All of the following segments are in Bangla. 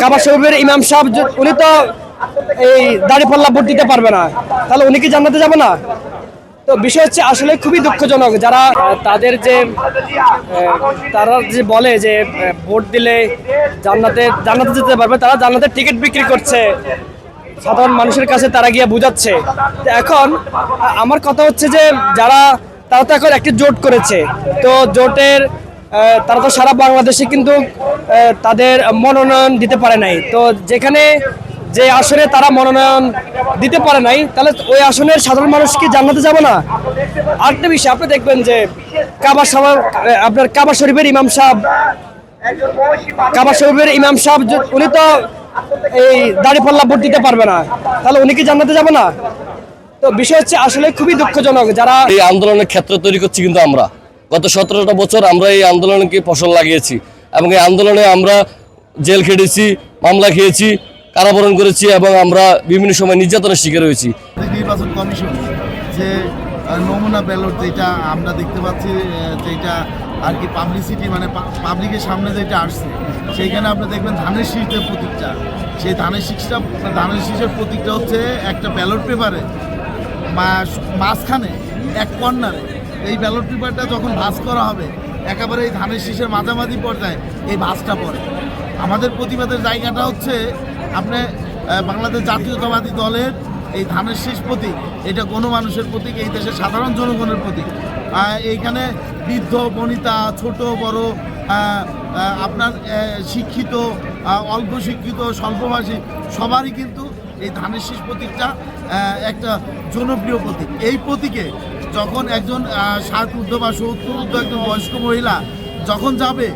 কাবা শরীফের ইমাম সাহেব উনি তো এই দাঁড়িপাল্লা ভোট দিতে পারবে না, তাহলে উনি কি জান্নাতে যাবে না? তো বিষয় হচ্ছে আসলে খুবই দুঃখজনক, যারা তাদের যে তারা যে বলে যে ভোট দিলে জান্নাতে জান্নাতে যেতে পারবে, তারা জান্নাতের টিকিট বিক্রি করছে সাধারণ মানুষের কাছে, তারা গিয়ে বুঝাচ্ছে। তো এখন আমার কথা হচ্ছে যে তারা তো এখন একটি জোট করেছে, তো জোটের তারা তো সারা বাংলাদেশে কিন্তু তাদের মনোনয়ন দিতে পারে নাই। তো যেখানে যে আসনে তারা মনোনয়ন দিতে পারে নাই, তাহলে ওই আসনের সাধারণ মানুষ কি জান্নাতে যাবে না? আরেকটা বিষয় আপনি দেখবেন যে আপনার কাবা শরীফের ইমাম সাহেব উনি তো এই দাঁড়িপাল্লা ভোট দিতে পারবে না, তাহলে উনি কি জান্নাতে যাবে না? তো বিষয় হচ্ছে আসলে খুবই দুঃখজনক, যারা এই আন্দোলনের ক্ষেত্র তৈরি করছি কিন্তু আমরা গত 17টা বছর আমরা এই আন্দোলনকে ফসল লাগিয়েছি এবং এই আন্দোলনে আমরা জেল খেটেছি, মামলা খেয়েছি, কারাবরণ করেছি এবং আমরা বিভিন্ন সময় নির্যাতনের শিকার হয়েছি। নির্বাচন কমিশন যে নমুনা ব্যালট যেটা আমরা দেখতে পাচ্ছি, যেটা আর কি পাবলিসিটি মানে পাবলিকের সামনে যেটা আসছে, সেইখানে আপনি দেখবেন ধানের শীষের প্রতীকটা, সেই ধানের শীষের প্রতীকটা হচ্ছে একটা ব্যালট পেপারে মাঝখানে এক কর্নারে এই ব্যালট পেপারটা যখন ভাঁজ করা হবে একেবারে এই ধানের শীষের মাঝামাঝি পর্যায়ে এই ভাঁজটা পড়ে। আমাদের প্রতিবাদের জায়গাটা হচ্ছে আপনি বাংলাদেশ জাতীয়তাবাদী দলের এই ধানের শীষ প্রতীক, এটা কোনো মানুষের প্রতীক, এই দেশের সাধারণ জনগণের প্রতীক। এইখানে বৃদ্ধ বনিতা, ছোট বড়, আপনার শিক্ষিত, অল্প শিক্ষিত, স্বল্পভাষী সবারই কিন্তু এই ধানের শীষ প্রতীকটা একটা জনপ্রিয় প্রতীক। এই প্রতীকে যখন একজন 60 ঊর্ধ্ব বা 70 ঊর্ধ্ব একজন বয়স্ক মহিলা যখন যাবে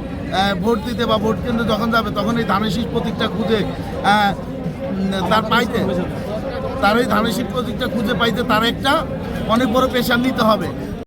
ভোট দিতে বা ভোট কেন্দ্রে যখন যাবে, তখন এই ধানের শীষ প্রতীকটা খুঁজে তার এই ধানের শীষ প্রতীকটা খুঁজে পাইতে তার একটা অনেক বড় প্রেশার নিতে হবে।